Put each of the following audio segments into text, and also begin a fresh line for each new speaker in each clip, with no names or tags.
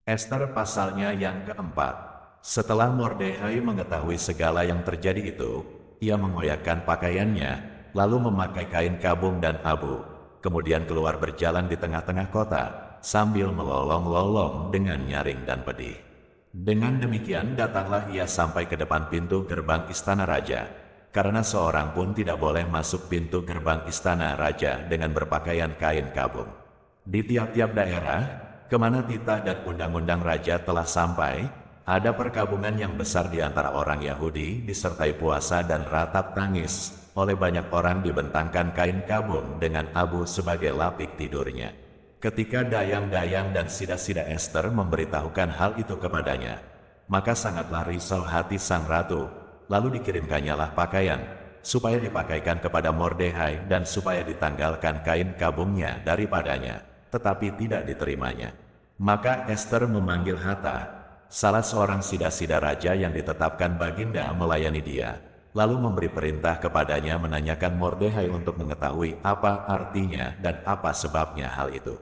Ester pasalnya yang keempat. Setelah Mordekai mengetahui segala yang terjadi itu, ia mengoyakkan pakaiannya, lalu memakai kain kabung dan abu, kemudian keluar berjalan di tengah-tengah kota, sambil melolong-lolong dengan nyaring dan pedih. Dengan demikian datanglah ia sampai ke depan pintu gerbang istana raja, karena seorang pun tidak boleh masuk pintu gerbang istana raja dengan berpakaian kain kabung. Di tiap-tiap daerah, kemana titah dan undang-undang raja telah sampai, ada perkabungan yang besar di antara orang Yahudi disertai puasa dan ratap tangis. Oleh banyak orang dibentangkan kain kabung dengan abu sebagai lapik tidurnya. Ketika dayang-dayang dan sida-sida Ester memberitahukan hal itu kepadanya, maka sangatlah risau hati sang ratu, lalu dikirimkannyalah pakaian, supaya dipakaikan kepada Mordekai dan supaya ditanggalkan kain kabungnya daripadanya, tetapi tidak diterimanya. Maka Ester memanggil Hatta, salah seorang sida-sida raja yang ditetapkan baginda melayani dia, lalu memberi perintah kepadanya menanyakan Mordekai untuk mengetahui apa artinya dan apa sebabnya hal itu.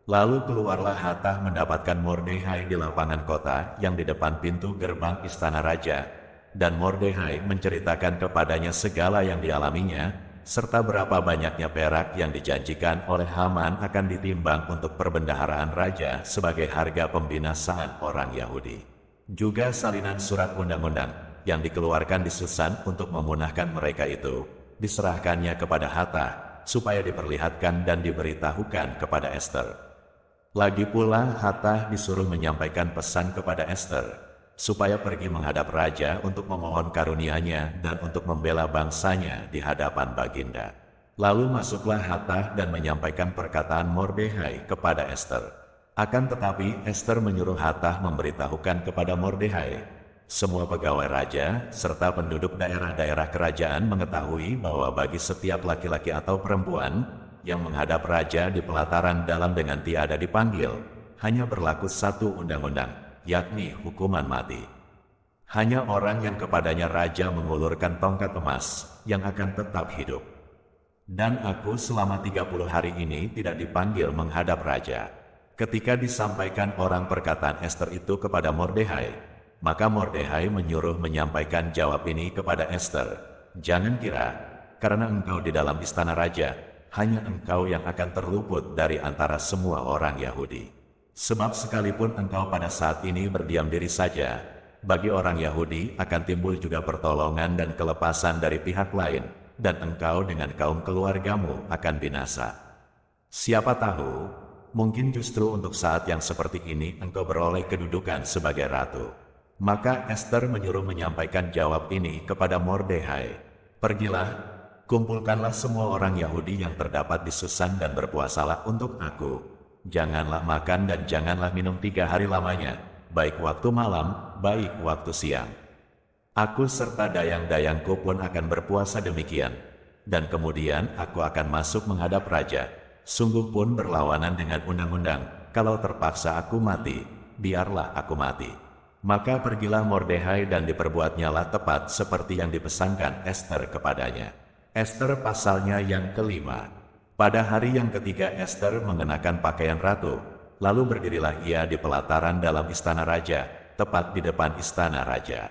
Lalu keluarlah Hatta mendapatkan Mordekai di lapangan kota yang di depan pintu gerbang istana raja, dan Mordekai menceritakan kepadanya segala yang dialaminya, serta berapa banyaknya perak yang dijanjikan oleh Haman akan ditimbang untuk perbendaharaan raja sebagai harga pembinasaan orang Yahudi. Juga salinan surat undang-undang yang dikeluarkan di Susan untuk memunahkan mereka itu, diserahkannya kepada Hatta, supaya diperlihatkan dan diberitahukan kepada Ester. Lagi pula Hatta disuruh menyampaikan pesan kepada Ester, supaya pergi menghadap raja untuk memohon karunia-Nya dan untuk membela bangsanya di hadapan baginda. Lalu masuklah Hatta dan menyampaikan perkataan Mordekai kepada Ester. Akan tetapi Ester menyuruh Hatta memberitahukan kepada Mordekai, semua pegawai raja serta penduduk daerah-daerah kerajaan mengetahui bahwa bagi setiap laki-laki atau perempuan yang menghadap raja di pelataran dalam dengan tiada dipanggil, hanya berlaku satu undang-undang, yakni hukuman mati. Hanya orang yang kepadanya raja mengulurkan tongkat emas yang akan tetap hidup. Dan aku selama 30 hari ini tidak dipanggil menghadap raja. Ketika disampaikan orang perkataan Ester itu kepada Mordekai, maka Mordekai menyuruh menyampaikan jawab ini kepada Ester. Jangan kira, karena engkau di dalam istana raja, hanya engkau yang akan terluput dari antara semua orang Yahudi. Sebab sekalipun engkau pada saat ini berdiam diri saja, bagi orang Yahudi akan timbul juga pertolongan dan kelepasan dari pihak lain, dan engkau dengan kaum keluargamu akan binasa. Siapa tahu, mungkin justru untuk saat yang seperti ini engkau beroleh kedudukan sebagai ratu. Maka Ester menyuruh menyampaikan jawab ini kepada Mordekai. Pergilah, kumpulkanlah semua orang Yahudi yang terdapat di Susan dan berpuasalah untuk aku. Janganlah makan dan janganlah minum 3 hari lamanya, baik waktu malam, baik waktu siang. Aku serta dayang-dayangku pun akan berpuasa demikian, dan kemudian aku akan masuk menghadap raja. Sungguh pun berlawanan dengan undang-undang, kalau terpaksa aku mati, biarlah aku mati. Maka pergilah Mordekai dan diperbuatnyalah tepat seperti yang dipesankan Ester kepadanya. Ester pasalnya yang kelima. Pada hari yang ketiga Ester mengenakan pakaian ratu, lalu berdirilah ia di pelataran dalam istana raja, tepat di depan istana raja.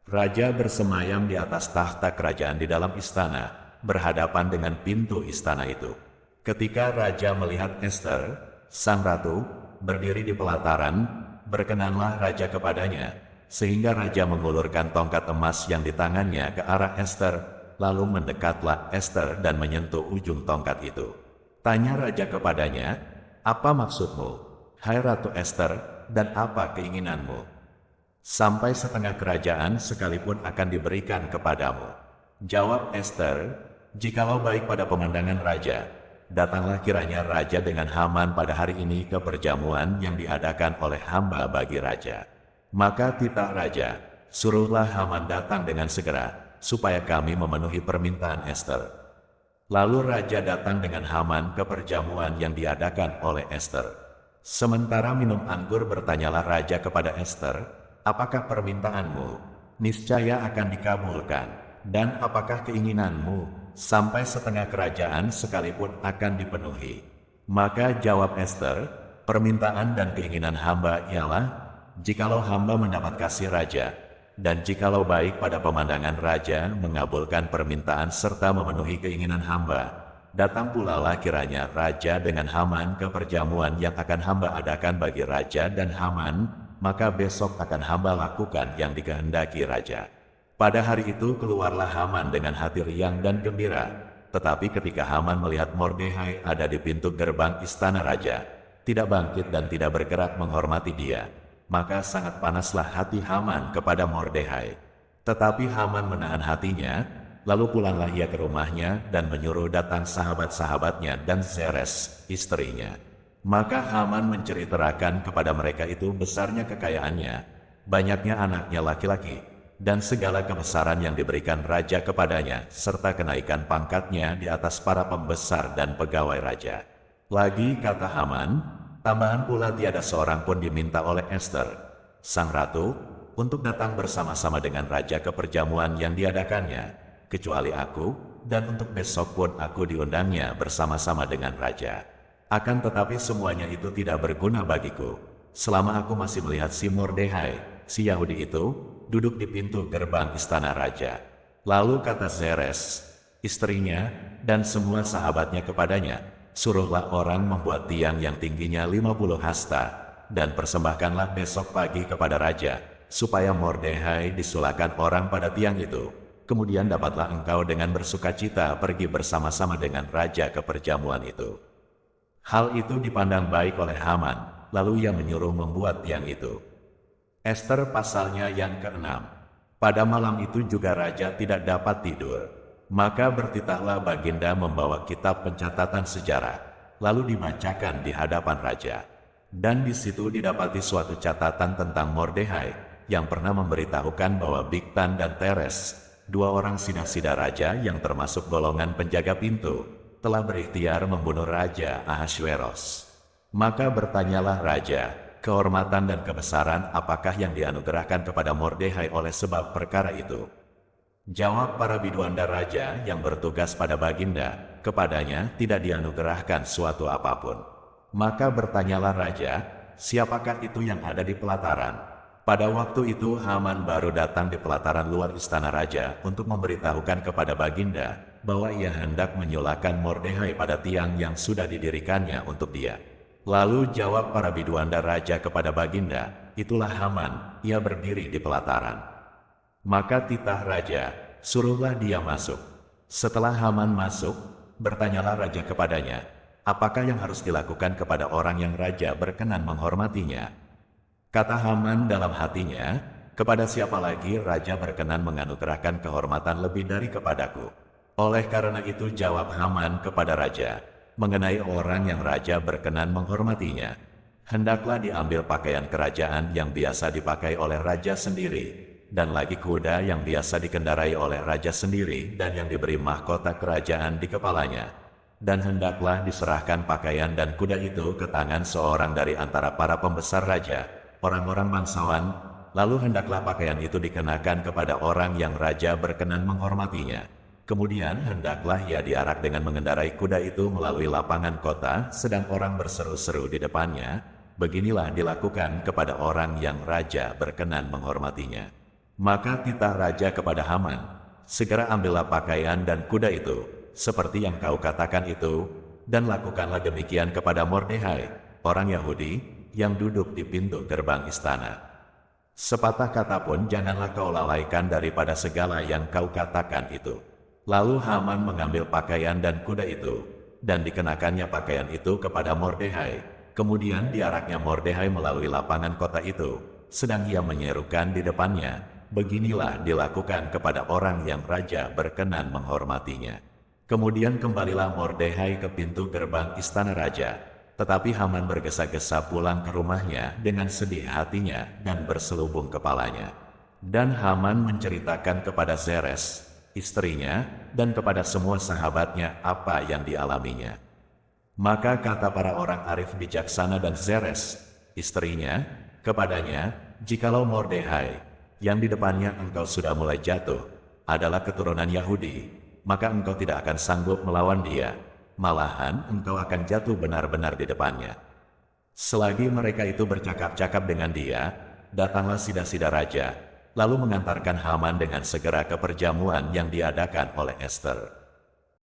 Raja bersemayam di atas tahta kerajaan di dalam istana, berhadapan dengan pintu istana itu. Ketika raja melihat Ester, sang ratu, berdiri di pelataran, berkenanlah raja kepadanya, sehingga raja mengulurkan tongkat emas yang di tangannya ke arah Ester. Lalu mendekatlah Ester dan menyentuh ujung tongkat itu. Tanya raja kepadanya, apa maksudmu, hai Ratu Ester, dan apa keinginanmu? Sampai setengah kerajaan sekalipun akan diberikan kepadamu. Jawab Ester, jikalau baik pada pemandangan raja, datanglah kiranya raja dengan Haman pada hari ini ke perjamuan yang diadakan oleh hamba bagi raja. Maka titah raja, suruhlah Haman datang dengan segera, supaya kami memenuhi permintaan Ester. Lalu raja datang dengan Haman ke perjamuan yang diadakan oleh Ester. Sementara minum anggur bertanyalah raja kepada Ester, apakah permintaanmu? Niscaya akan dikabulkan. Dan apakah keinginanmu? Sampai setengah kerajaan sekalipun akan dipenuhi. Maka jawab Ester, Permintaan dan keinginan hamba ialah, jikalau hamba mendapat kasih raja, dan jikalau baik pada pemandangan raja mengabulkan permintaan serta memenuhi keinginan hamba, datang pula lah kiranya raja dengan Haman ke perjamuan yang akan hamba adakan bagi raja dan Haman, maka besok akan hamba lakukan yang dikehendaki raja. Pada hari itu keluarlah Haman dengan hati riang dan gembira, tetapi ketika Haman melihat Mordehai ada di pintu gerbang istana raja, tidak bangkit dan tidak bergerak menghormati dia, maka sangat panaslah hati Haman kepada Mordehai. Tetapi Haman menahan hatinya. Lalu pulanglah ia ke rumahnya dan menyuruh datang sahabat-sahabatnya dan Zeres, istrinya. Maka Haman menceritakan kepada mereka itu besarnya kekayaannya, banyaknya anaknya laki-laki, dan segala kebesaran yang diberikan raja kepadanya, serta kenaikan pangkatnya di atas para pembesar dan pegawai raja. Lagi kata Haman, tambahan pula tiada seorang pun diminta oleh Ester, sang ratu, untuk datang bersama-sama dengan raja ke perjamuan yang diadakannya, kecuali aku, dan untuk besok pun aku diundangnya bersama-sama dengan raja. Akan tetapi semuanya itu tidak berguna bagiku, selama aku masih melihat si Mordehai, si Yahudi itu, duduk di pintu gerbang istana raja. Lalu kata Zeres, istrinya, dan semua sahabatnya kepadanya, suruhlah orang membuat tiang yang tingginya 50 hasta, dan persembahkanlah besok pagi kepada raja, supaya Mordehai disulakan orang pada tiang itu. Kemudian dapatlah engkau dengan bersukacita pergi bersama-sama dengan raja ke perjamuan itu. Hal itu dipandang baik oleh Haman, lalu ia menyuruh membuat tiang itu. Ester pasalnya yang ke-6. Pada malam itu juga raja tidak dapat tidur. Maka bertitahlah Baginda membawa kitab pencatatan sejarah, lalu dibacakan di hadapan raja. Dan di situ didapati suatu catatan tentang Mordehai, yang pernah memberitahukan bahwa Bigtan dan Teres, dua orang sida-sida raja yang termasuk golongan penjaga pintu, telah berikhtiar membunuh Raja Ahasveros. Maka bertanyalah raja, kehormatan dan kebesaran apakah yang dianugerahkan kepada Mordehai oleh sebab perkara itu? Jawab para biduanda raja yang bertugas pada Baginda, kepadanya tidak dianugerahkan suatu apapun. Maka bertanyalah raja, siapakah itu yang ada di pelataran? Pada waktu itu Haman baru datang di pelataran luar istana raja untuk memberitahukan kepada Baginda bahwa ia hendak menyulakan Mordehai pada tiang yang sudah didirikannya untuk dia. Lalu jawab para biduanda raja kepada Baginda, itulah Haman, ia berdiri di pelataran. Maka titah raja, suruhlah dia masuk. Setelah Haman masuk, bertanyalah raja kepadanya, apakah yang harus dilakukan kepada orang yang raja berkenan menghormatinya? Kata Haman dalam hatinya, kepada siapa lagi raja berkenan menganugerahkan kehormatan lebih dari kepadaku? Oleh karena itu jawab Haman kepada raja, mengenai orang yang raja berkenan menghormatinya, hendaklah diambil pakaian kerajaan yang biasa dipakai oleh raja sendiri, dan lagi kuda yang biasa dikendarai oleh raja sendiri dan yang diberi mahkota kerajaan di kepalanya. Dan hendaklah diserahkan pakaian dan kuda itu ke tangan seorang dari antara para pembesar raja, orang-orang bangsawan, lalu hendaklah pakaian itu dikenakan kepada orang yang raja berkenan menghormatinya. Kemudian hendaklah ia diarak dengan mengendarai kuda itu melalui lapangan kota, sedang orang berseru-seru di depannya. Beginilah dilakukan kepada orang yang raja berkenan menghormatinya. Maka titah raja kepada Haman, segera ambillah pakaian dan kuda itu, seperti yang kau katakan itu, dan lakukanlah demikian kepada Mordehai, orang Yahudi, yang duduk di pintu gerbang istana. Sepatah kata pun janganlah kau lalaikan daripada segala yang kau katakan itu. Lalu Haman mengambil pakaian dan kuda itu, dan dikenakannya pakaian itu kepada Mordehai. Kemudian diaraknya Mordehai melalui lapangan kota itu, sedang ia menyerukan di depannya, beginilah dilakukan kepada orang yang raja berkenan menghormatinya. Kemudian kembalilah Mordehai ke pintu gerbang istana raja. Tetapi Haman bergesa-gesa pulang ke rumahnya dengan sedih hatinya dan berselubung kepalanya. Dan Haman menceritakan kepada Zeres, istrinya, dan kepada semua sahabatnya apa yang dialaminya. Maka kata para orang arif bijaksana dan Zeres, istrinya, kepadanya, jikalau Mordehai, yang di depannya engkau sudah mulai jatuh, adalah keturunan Yahudi, maka engkau tidak akan sanggup melawan dia. Malahan engkau akan jatuh benar-benar di depannya. Selagi mereka itu bercakap-cakap dengan dia, datanglah sida-sida raja, lalu mengantarkan Haman dengan segera ke perjamuan yang diadakan oleh Ester.